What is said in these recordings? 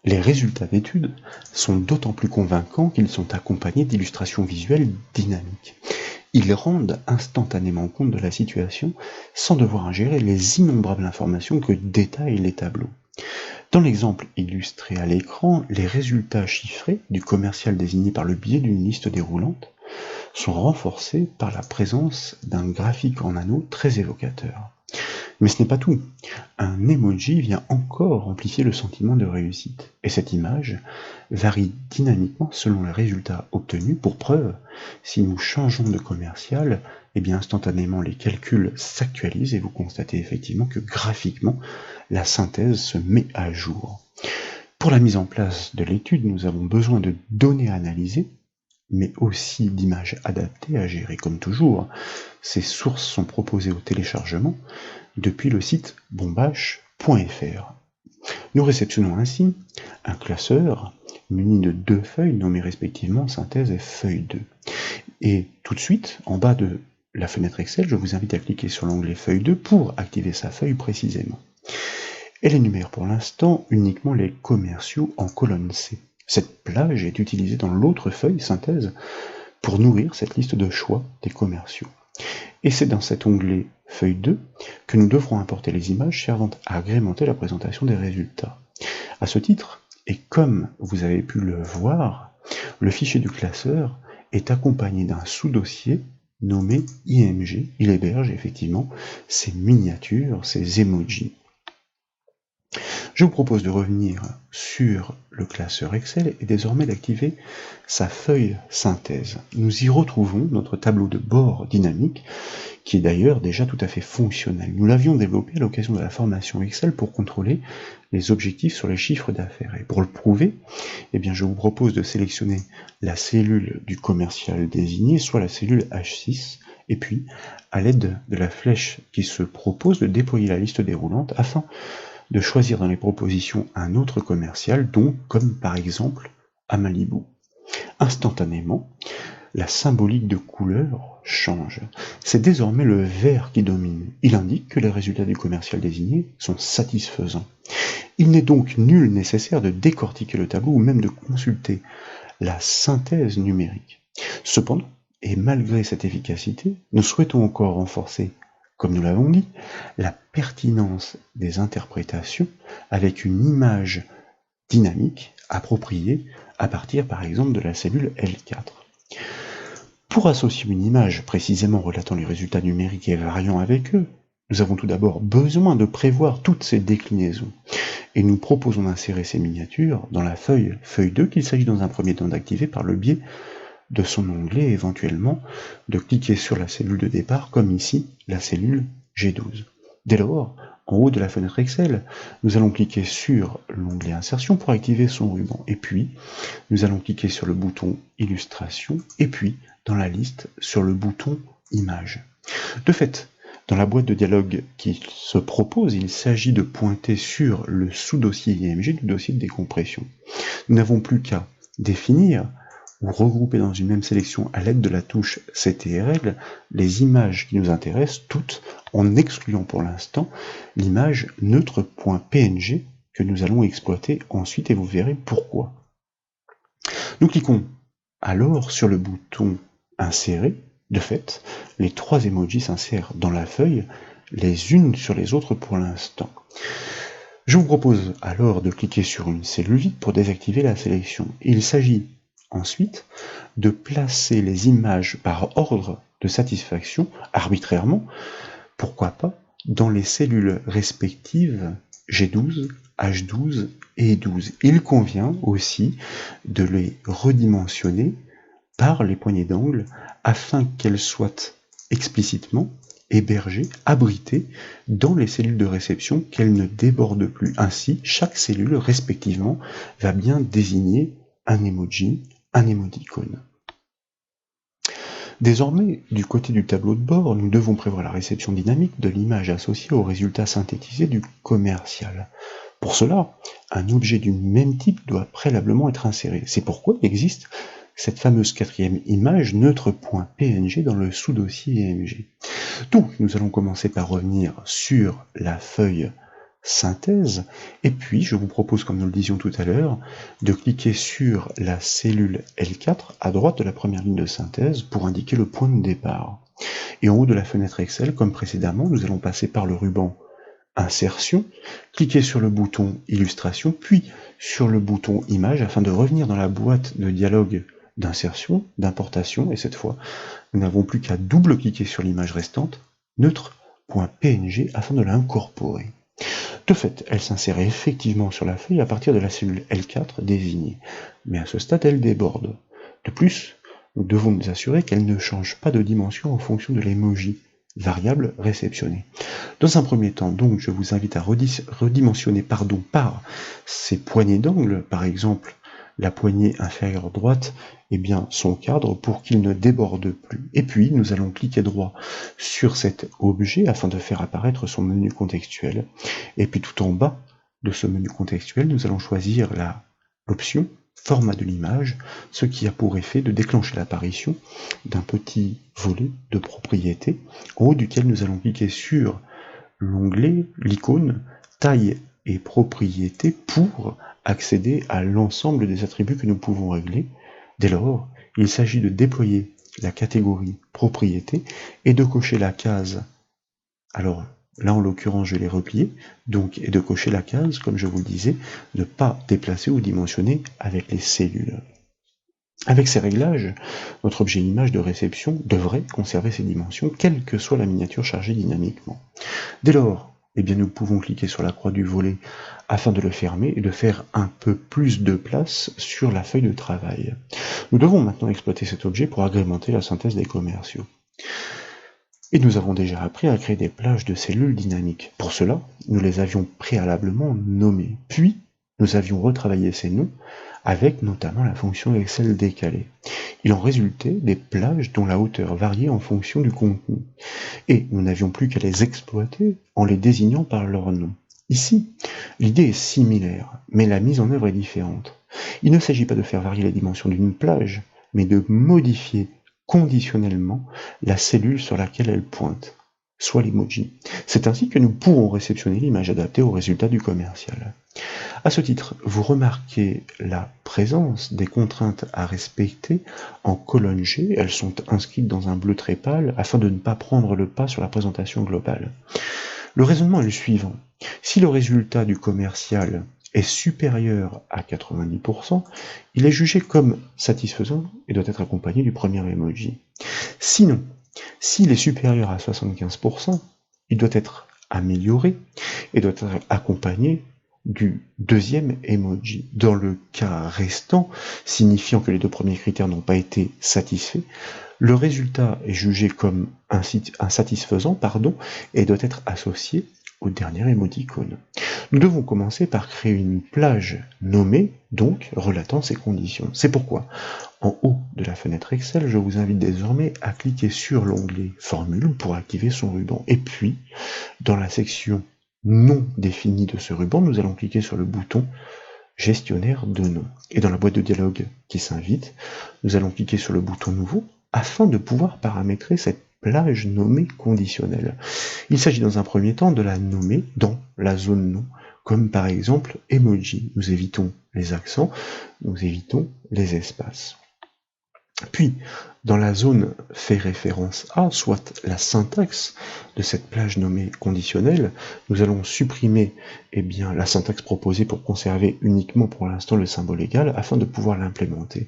Les résultats d'études sont d'autant plus convaincants qu'ils sont accompagnés d'illustrations visuelles dynamiques. Ils rendent instantanément compte de la situation sans devoir ingérer les innombrables informations que détaillent les tableaux. Dans l'exemple illustré à l'écran, les résultats chiffrés du commercial désigné par le biais d'une liste déroulante sont renforcés par la présence d'un graphique en anneau très évocateur. Mais ce n'est pas tout. Un emoji vient encore amplifier le sentiment de réussite. Et cette image varie dynamiquement selon les résultats obtenus. Pour preuve, si nous changeons de commercial, eh bien instantanément les calculs s'actualisent et vous constatez effectivement que graphiquement, la synthèse se met à jour. Pour la mise en place de l'étude, nous avons besoin de données à analyser, mais aussi d'images adaptées à gérer. Comme toujours, ces sources sont proposées au téléchargement depuis le site bombache.fr. Nous réceptionnons ainsi un classeur muni de 2 feuilles nommées respectivement synthèse et feuille 2. Et tout de suite, en bas de la fenêtre Excel, je vous invite à cliquer sur l'onglet feuille 2 pour activer sa feuille précisément. Elle énumère pour l'instant uniquement les commerciaux en colonne C. Cette plage est utilisée dans l'autre feuille synthèse pour nourrir cette liste de choix des commerciaux. Et c'est dans cet onglet feuille 2 que nous devrons importer les images servant à agrémenter la présentation des résultats. À ce titre, et comme vous avez pu le voir, le fichier du classeur est accompagné d'un sous-dossier nommé IMG. Il héberge effectivement ces miniatures, ces emojis. Je vous propose de revenir sur le classeur Excel et désormais d'activer sa feuille synthèse. Nous y retrouvons notre tableau de bord dynamique qui est d'ailleurs déjà tout à fait fonctionnel. Nous l'avions développé à l'occasion de la formation Excel pour contrôler les objectifs sur les chiffres d'affaires. Et pour le prouver, eh bien, je vous propose de sélectionner la cellule du commercial désigné, soit la cellule H6, et puis, à l'aide de la flèche qui se propose de déployer la liste déroulante afin de choisir dans les propositions un autre commercial, donc comme par exemple à Malibu. Instantanément, la symbolique de couleur change. C'est désormais le vert qui domine. Il indique que les résultats du commercial désigné sont satisfaisants. Il n'est donc nul nécessaire de décortiquer le tableau ou même de consulter la synthèse numérique. Cependant, et malgré cette efficacité, nous souhaitons encore renforcer, comme nous l'avons dit, la pertinence des interprétations avec une image dynamique appropriée à partir par exemple de la cellule L4. Pour associer une image précisément relatant les résultats numériques et variant avec eux, nous avons tout d'abord besoin de prévoir toutes ces déclinaisons. Et nous proposons d'insérer ces miniatures dans la feuille 2 qu'il s'agit dans un premier temps d'activer par le biais de son onglet et éventuellement de cliquer sur la cellule de départ comme ici, la cellule G12. Dès lors, en haut de la fenêtre Excel, nous allons cliquer sur l'onglet Insertion pour activer son ruban. Et puis, nous allons cliquer sur le bouton Illustration et puis, dans la liste, sur le bouton Images. De fait, dans la boîte de dialogue qui se propose, il s'agit de pointer sur le sous-dossier IMG du dossier de décompression. Nous n'avons plus qu'à définir ou regrouper dans une même sélection à l'aide de la touche CTRL les images qui nous intéressent, toutes en excluant pour l'instant l'image neutre.png que nous allons exploiter ensuite et vous verrez pourquoi. Nous cliquons alors sur le bouton Insérer. De fait, les 3 emojis s'insèrent dans la feuille les unes sur les autres pour l'instant. Je vous propose alors de cliquer sur une cellule vide pour désactiver la sélection. Il s'agit ensuite de placer les images par ordre de satisfaction, arbitrairement, pourquoi pas, dans les cellules respectives G12, H12 et 12. Il convient aussi de les redimensionner par les poignées d'angle afin qu'elles soient explicitement hébergées, abritées dans les cellules de réception, qu'elles ne débordent plus. Ainsi, chaque cellule respectivement va bien désigner un emoji, un émoticône. Désormais, du côté du tableau de bord, nous devons prévoir la réception dynamique de l'image associée au résultat synthétisé du commercial. Pour cela, un objet du même type doit préalablement être inséré. C'est pourquoi il existe cette fameuse 4e image neutre.png dans le sous-dossier IMG. Donc, nous allons commencer par revenir sur la feuille synthèse, et puis je vous propose, comme nous le disions tout à l'heure, de cliquer sur la cellule L4 à droite de la première ligne de synthèse pour indiquer le point de départ. Et en haut de la fenêtre Excel, comme précédemment, nous allons passer par le ruban Insertion, cliquer sur le bouton Illustration, puis sur le bouton Image afin de revenir dans la boîte de dialogue d'insertion, d'importation, et cette fois, nous n'avons plus qu'à double-cliquer sur l'image restante, neutre.png, afin de l'incorporer. De fait, elle s'insère effectivement sur la feuille à partir de la cellule L4 désignée, mais à ce stade, elle déborde. De plus, nous devons nous assurer qu'elle ne change pas de dimension en fonction de l'emoji, variable réceptionnée. Dans un premier temps, donc, je vous invite à redimensionner par ces poignées d'angle, par exemple la poignée inférieure droite, son cadre pour qu'il ne déborde plus. Et puis, nous allons cliquer droit sur cet objet afin de faire apparaître son menu contextuel. Et puis tout en bas de ce menu contextuel, nous allons choisir l'option format de l'image, ce qui a pour effet de déclencher l'apparition d'un petit volet de propriétés, en haut duquel nous allons cliquer sur l'onglet, l'icône, taille et propriétés pour accéder à l'ensemble des attributs que nous pouvons régler. Dès lors, il s'agit de déployer la catégorie propriétés et de cocher la case. Alors, là, en l'occurrence, je l'ai replié, et de cocher la case, comme je vous le disais, ne pas déplacer ou dimensionner avec les cellules. Avec ces réglages, notre objet image de réception devrait conserver ses dimensions, quelle que soit la miniature chargée dynamiquement. Dès lors, nous pouvons cliquer sur la croix du volet afin de le fermer et de faire un peu plus de place sur la feuille de travail. Nous devons maintenant exploiter cet objet pour agrémenter la synthèse des commerciaux. Et nous avons déjà appris à créer des plages de cellules dynamiques. Pour cela, nous les avions préalablement nommées. Puis, nous avions retravaillé ces noms avec notamment la fonction Excel décalée. Il en résultait des plages dont la hauteur variait en fonction du contenu. Et nous n'avions plus qu'à les exploiter en les désignant par leur nom. Ici, l'idée est similaire, mais la mise en œuvre est différente. Il ne s'agit pas de faire varier les dimensions d'une plage, mais de modifier conditionnellement la cellule sur laquelle elle pointe, soit l'emoji. C'est ainsi que nous pourrons réceptionner l'image adaptée au résultat du commercial. À ce titre, vous remarquez la présence des contraintes à respecter en colonne G. Elles sont inscrites dans un bleu très pâle afin de ne pas prendre le pas sur la présentation globale. Le raisonnement est le suivant. Si le résultat du commercial est supérieur à 90%, il est jugé comme satisfaisant et doit être accompagné du premier emoji. Sinon, s'il est supérieur à 75%, il doit être amélioré et doit être accompagné du deuxième emoji. Dans le cas restant, signifiant que les deux premiers critères n'ont pas été satisfaits, le résultat est jugé comme insatisfaisant et doit être associé au dernier émoticône. Nous devons commencer par créer une plage nommée, relatant ces conditions. C'est pourquoi, en haut de la fenêtre Excel, je vous invite désormais à cliquer sur l'onglet Formule pour activer son ruban. Et puis, dans la section non définie de ce ruban, nous allons cliquer sur le bouton Gestionnaire de noms. Et dans la boîte de dialogue qui s'invite, nous allons cliquer sur le bouton Nouveau afin de pouvoir paramétrer cette plage nommée conditionnelle. Il s'agit dans un premier temps de la nommer dans la zone nom, comme par exemple emoji. Nous évitons les accents, nous évitons les espaces. Puis, dans la zone fait référence à, soit la syntaxe de cette plage nommée conditionnelle, nous allons supprimer la syntaxe proposée pour conserver uniquement pour l'instant le symbole égal afin de pouvoir l'implémenter.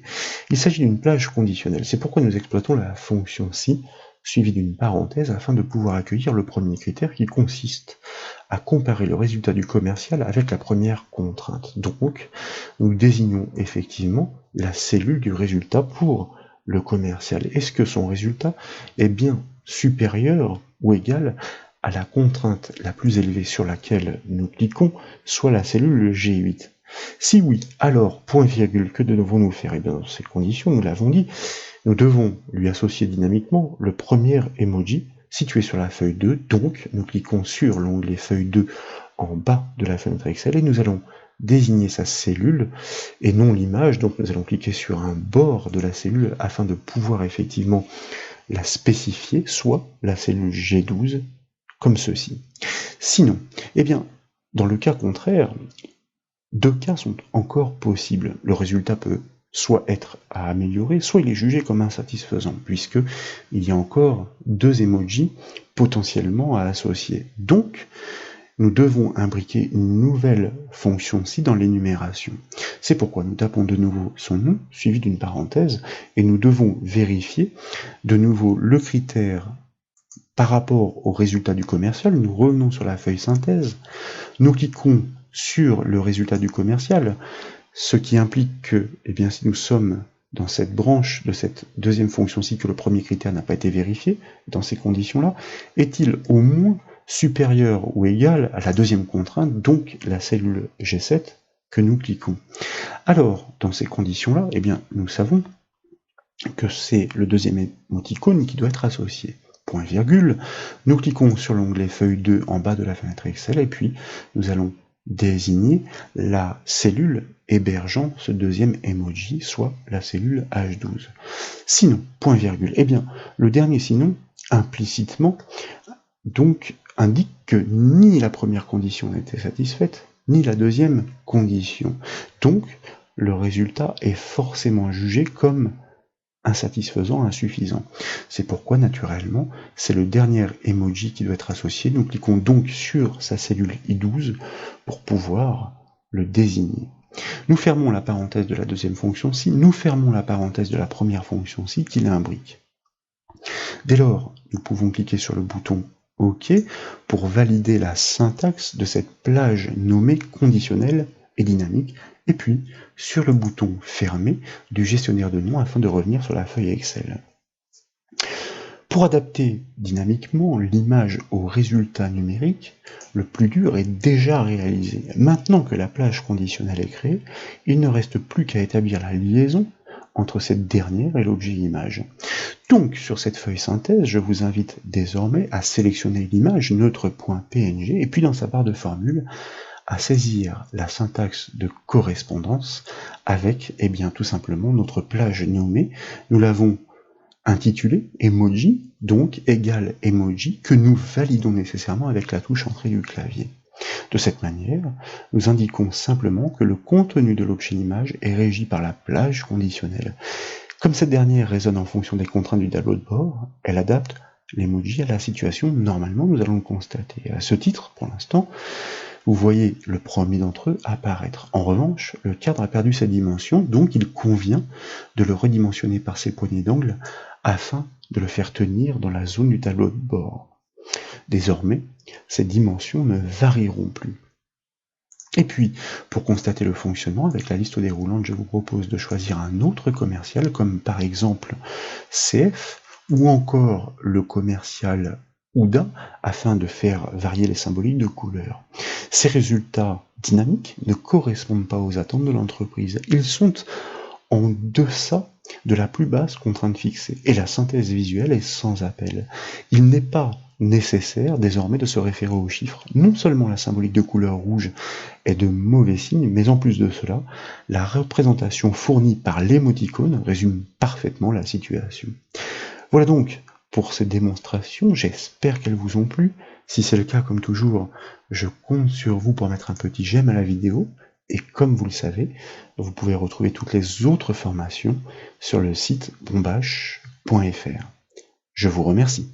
Il s'agit d'une plage conditionnelle. C'est pourquoi nous exploitons la fonction si suivie d'une parenthèse afin de pouvoir accueillir le premier critère qui consiste à comparer le résultat du commercial avec la première contrainte. Donc, nous désignons effectivement la cellule du résultat pour le commercial. Est-ce que son résultat est bien supérieur ou égal à la contrainte la plus élevée sur laquelle nous cliquons, soit la cellule G8? Si oui, alors, point virgule, que devons-nous faire? Dans ces conditions, nous l'avons dit, nous devons lui associer dynamiquement le premier emoji situé sur la feuille 2, donc nous cliquons sur l'onglet feuille 2 en bas de la fenêtre Excel et nous allons désigner sa cellule et non l'image, donc nous allons cliquer sur un bord de la cellule afin de pouvoir effectivement la spécifier, soit la cellule G12, comme ceci. Sinon, Dans le cas contraire, deux cas sont encore possibles. Le résultat peut soit être à améliorer, soit il est jugé comme insatisfaisant, puisque il y a encore deux emojis potentiellement à associer. Donc, nous devons imbriquer une nouvelle fonction-ci dans l'énumération. C'est pourquoi nous tapons de nouveau son nom, suivi d'une parenthèse, et nous devons vérifier de nouveau le critère par rapport au résultat du commercial. Nous revenons sur la feuille synthèse, nous cliquons sur le résultat du commercial, ce qui implique que, eh bien, si nous sommes dans cette branche de cette deuxième fonction-ci que le premier critère n'a pas été vérifié, dans ces conditions-là, est-il au moins supérieur ou égal à la deuxième contrainte, donc la cellule G7 que nous cliquons. Alors, dans ces conditions-là, eh bien, nous savons que c'est le deuxième émoticône qui doit être associé. Point virgule, nous cliquons sur l'onglet feuille 2 en bas de la fenêtre Excel et puis nous allons désigner la cellule hébergeant ce deuxième emoji, soit la cellule H12. Sinon, point virgule, eh bien, le dernier sinon, implicitement, donc, indique que ni la première condition n'était satisfaite, ni la deuxième condition. Donc, le résultat est forcément jugé comme insatisfaisant, insuffisant. C'est pourquoi, naturellement, c'est le dernier emoji qui doit être associé. Nous cliquons donc sur sa cellule I12 pour pouvoir le désigner. Nous fermons la parenthèse de la deuxième fonction-ci, nous fermons la parenthèse de la première fonction-ci qui l'imbrique. Dès lors, nous pouvons cliquer sur le bouton OK pour valider la syntaxe de cette plage nommée conditionnelle et dynamique, et puis sur le bouton Fermer du gestionnaire de noms afin de revenir sur la feuille Excel. Pour adapter dynamiquement l'image au résultat numérique, le plus dur est déjà réalisé. Maintenant que la plage conditionnelle est créée, il ne reste plus qu'à établir la liaison entre cette dernière et l'objet image. Donc, sur cette feuille synthèse, je vous invite désormais à sélectionner l'image neutre.png et puis dans sa barre de formule, à saisir la syntaxe de correspondance avec, eh bien, tout simplement notre plage nommée. Nous l'avons intitulée emoji, donc égale emoji, que nous validons nécessairement avec la touche entrée du clavier. De cette manière, nous indiquons simplement que le contenu de l'objet image est régi par la plage conditionnelle. Comme cette dernière résonne en fonction des contraintes du tableau de bord, elle adapte l'emoji à la situation. Normalement, nous allons le constater. À ce titre, pour l'instant, vous voyez le premier d'entre eux apparaître. En revanche, le cadre a perdu sa dimension, donc il convient de le redimensionner par ses poignées d'angle afin de le faire tenir dans la zone du tableau de bord. Désormais, ces dimensions ne varieront plus. Et puis, pour constater le fonctionnement, avec la liste déroulante, je vous propose de choisir un autre commercial, comme par exemple CF, ou encore le commercial OUDA, afin de faire varier les symboliques de couleurs. Ces résultats dynamiques ne correspondent pas aux attentes de l'entreprise. Ils sont en deçà de la plus basse contrainte fixée, et la synthèse visuelle est sans appel. Il n'est pas nécessaire désormais de se référer aux chiffres. Non seulement la symbolique de couleur rouge est de mauvais signe, mais en plus de cela, la représentation fournie par l'émoticône résume parfaitement la situation. Voilà donc pour ces démonstrations, j'espère qu'elles vous ont plu. Si c'est le cas, comme toujours, je compte sur vous pour mettre un petit j'aime à la vidéo, et comme vous le savez, vous pouvez retrouver toutes les autres formations sur le site bombache.fr. Je vous remercie.